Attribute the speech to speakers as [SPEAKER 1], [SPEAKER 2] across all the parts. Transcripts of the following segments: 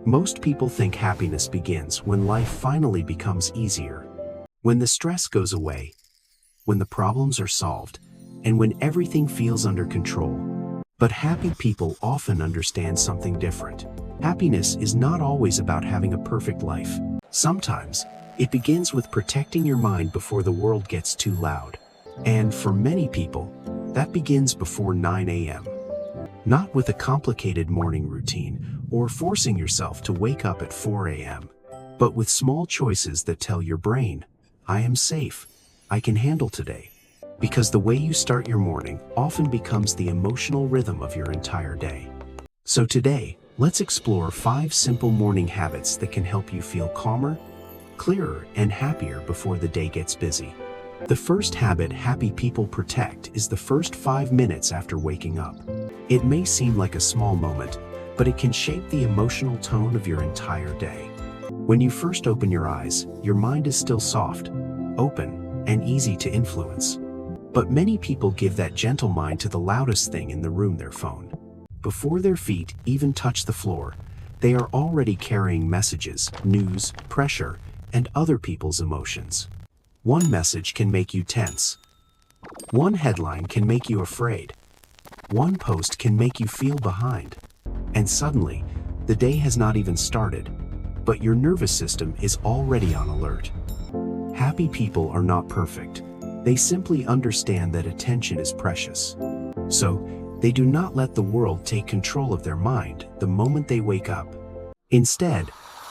[SPEAKER 1] Most people think happiness begins when life finally becomes easier, when the stress goes away, when the problems are solved, and when everything feels under control. But happy people often understand something different. Happiness is not always about having a perfect life. Sometimes, it begins with protecting your mind before the world gets too loud. And for many people, that begins before 9 a.m. Not with a complicated morning routine or forcing yourself to wake up at 4 a.m., but with small choices that tell your brain, I am safe, I can handle today. Because the way you start your morning often becomes the emotional rhythm of your entire day. So today, let's explore 5 simple morning habits that can help you feel calmer, clearer, and happier before the day gets busy. The first habit happy people protect is the first 5 minutes after waking up. It may seem like a small moment, but it can shape the emotional tone of your entire day. When you first open your eyes, your mind is still soft, open, and easy to influence. But many people give that gentle mind to the loudest thing in the room, their phone. Before their feet even touch the floor, they are already carrying messages, news, pressure, and other people's emotions. One message can make you tense. One headline can make you afraid. One post can make you feel behind. And suddenly, the day has not even started, but your nervous system is already on alert. Happy people are not perfect. They simply understand that attention is precious. So, they do not let the world take control of their mind the moment they wake up. Instead,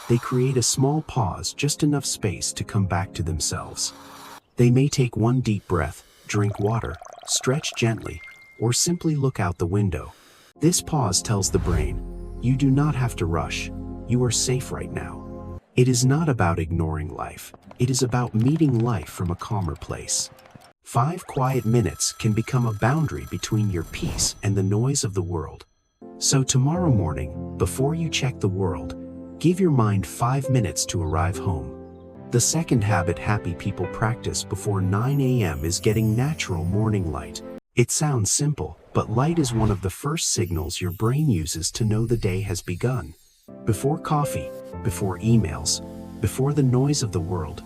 [SPEAKER 1] they create a small pause, just enough space to come back to themselves. They may take one deep breath, drink water, stretch gently, or simply look out the window. This pause tells the brain, you do not have to rush, you are safe right now. It is not about ignoring life, it is about meeting life from a calmer place. 5 quiet minutes can become a boundary between your peace and the noise of the world. So tomorrow morning, before you check the world, give your mind 5 minutes to arrive home. The second habit happy people practice before 9 a.m. is getting natural morning light. It sounds simple, but light is one of the first signals your brain uses to know the day has begun. Before coffee, before emails, before the noise of the world,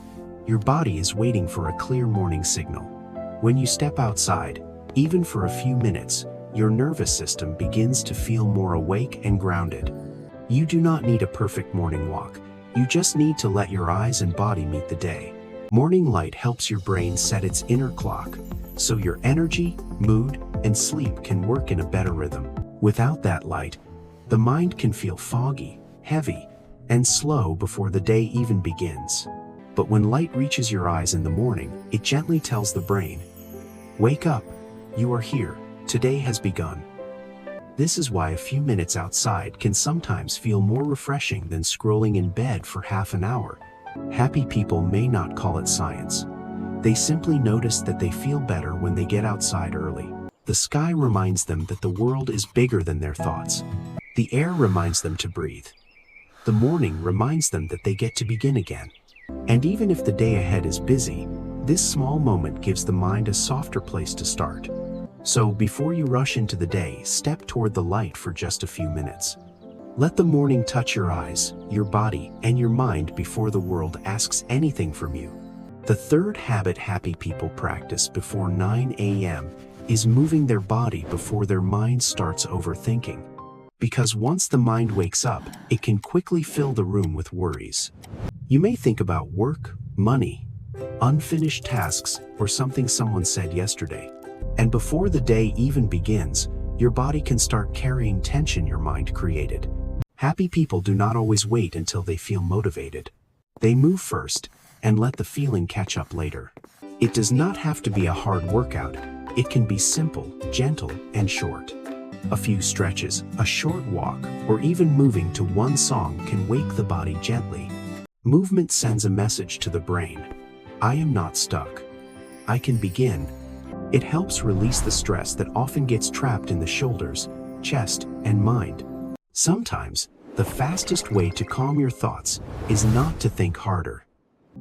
[SPEAKER 1] your body is waiting for a clear morning signal. When you step outside, even for a few minutes, your nervous system begins to feel more awake and grounded. You do not need a perfect morning walk. You just need to let your eyes and body meet the day. Morning light helps your brain set its inner clock, so your energy, mood, and sleep can work in a better rhythm. Without that light, the mind can feel foggy, heavy, and slow before the day even begins. But when light reaches your eyes in the morning, it gently tells the brain, wake up, you are here, today has begun. This is why a few minutes outside can sometimes feel more refreshing than scrolling in bed for half an hour. Happy people may not call it science. They simply notice that they feel better when they get outside early. The sky reminds them that the world is bigger than their thoughts. The air reminds them to breathe. The morning reminds them that they get to begin again. And even if the day ahead is busy, this small moment gives the mind a softer place to start. So before you rush into the day, step toward the light for just a few minutes. Let the morning touch your eyes, your body, and your mind before the world asks anything from you. The third habit happy people practice before 9 a.m. is moving their body before their mind starts overthinking. Because once the mind wakes up, it can quickly fill the room with worries. You may think about work, money, unfinished tasks, or something someone said yesterday. And before the day even begins, your body can start carrying tension your mind created. Happy people do not always wait until they feel motivated. They move first and let the feeling catch up later. It does not have to be a hard workout. It can be simple, gentle, and short. A few stretches, a short walk, or even moving to one song can wake the body gently. Movement sends a message to the brain. I am not stuck. I can begin. It helps release the stress that often gets trapped in the shoulders, chest, and mind. Sometimes, the fastest way to calm your thoughts is not to think harder.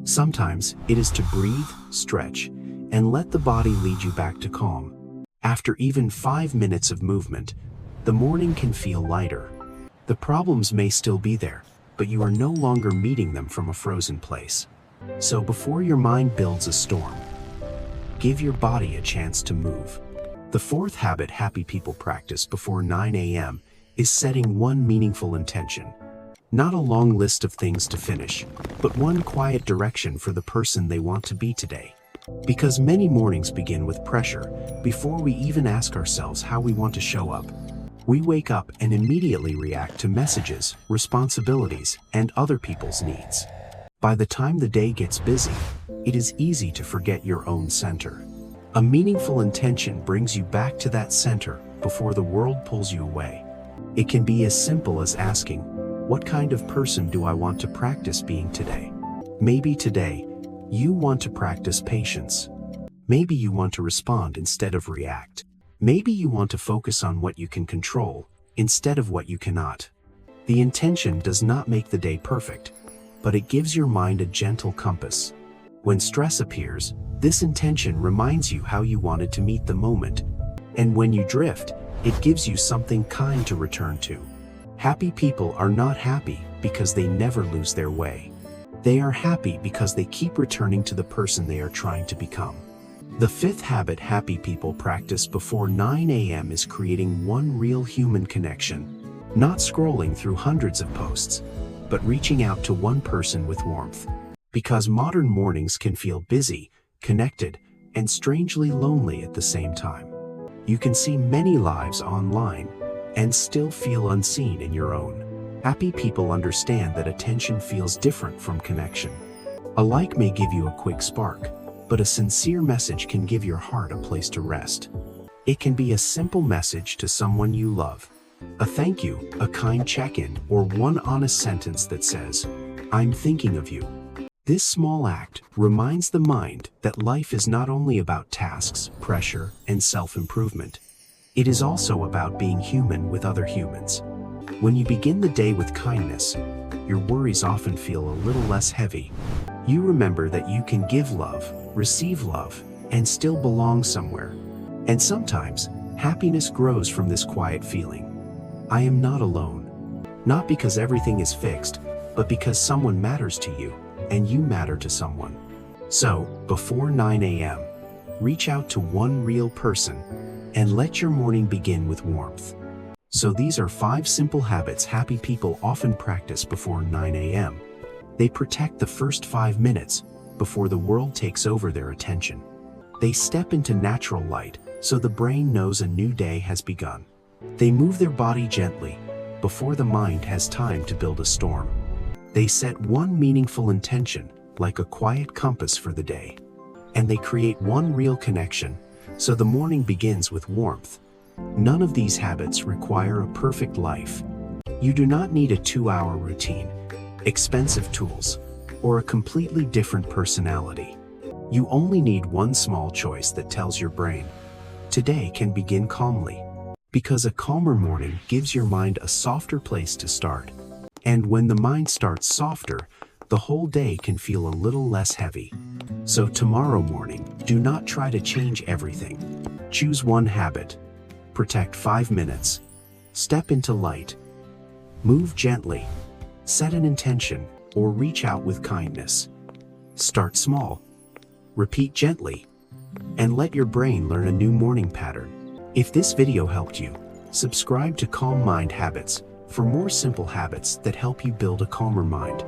[SPEAKER 1] Sometimes, it is to breathe, stretch, and let the body lead you back to calm. After even 5 minutes of movement, the morning can feel lighter. The problems may still be there, but you are no longer meeting them from a frozen place. So before your mind builds a storm, give your body a chance to move. The fourth habit happy people practice before 9 a.m. is setting one meaningful intention. Not a long list of things to finish, but one quiet direction for the person they want to be today. Because many mornings begin with pressure before we even ask ourselves how we want to show up. We wake up and immediately react to messages, responsibilities, and other people's needs. By the time the day gets busy, it is easy to forget your own center. A meaningful intention brings you back to that center before the world pulls you away. It can be as simple as asking, what kind of person do I want to practice being today? Maybe today, you want to practice patience. Maybe you want to respond instead of react. Maybe you want to focus on what you can control instead of what you cannot. The intention does not make the day perfect, but it gives your mind a gentle compass. When stress appears, this intention reminds you how you wanted to meet the moment. And when you drift, it gives you something kind to return to. Happy people are not happy because they never lose their way. They are happy because they keep returning to the person they are trying to become. The fifth habit happy people practice before 9 a.m. is creating one real human connection. Not scrolling through hundreds of posts, but reaching out to one person with warmth. Because modern mornings can feel busy, connected, and strangely lonely at the same time. You can see many lives online and still feel unseen in your own. Happy people understand that attention feels different from connection. A like may give you a quick spark, but a sincere message can give your heart a place to rest. It can be a simple message to someone you love. A thank you, a kind check-in, or one honest sentence that says, I'm thinking of you. This small act reminds the mind that life is not only about tasks, pressure, and self-improvement. It is also about being human with other humans. When you begin the day with kindness, your worries often feel a little less heavy. You remember that you can give love, receive love, and still belong somewhere. And sometimes, happiness grows from this quiet feeling. I am not alone. Not because everything is fixed, but because someone matters to you, and you matter to someone. So, before 9 a.m., reach out to one real person, and let your morning begin with warmth. So these are 5 simple habits happy people often practice before 9 a.m. They protect the first 5 minutes before the world takes over their attention. They step into natural light so the brain knows a new day has begun. They move their body gently before the mind has time to build a storm. They set one meaningful intention like a quiet compass for the day. And they create one real connection so the morning begins with warmth. None of these habits require a perfect life. You do not need a 2-hour routine, expensive tools, or a completely different personality. You only need one small choice that tells your brain, today can begin calmly. Because a calmer morning gives your mind a softer place to start. And when the mind starts softer, the whole day can feel a little less heavy. So tomorrow morning, do not try to change everything. Choose one habit. Protect 5 minutes. Step into light. Move gently. Set an intention, or reach out with kindness. Start small. Repeat gently. And let your brain learn a new morning pattern. If this video helped you, subscribe to Calm Mind Habits for more simple habits that help you build a calmer mind.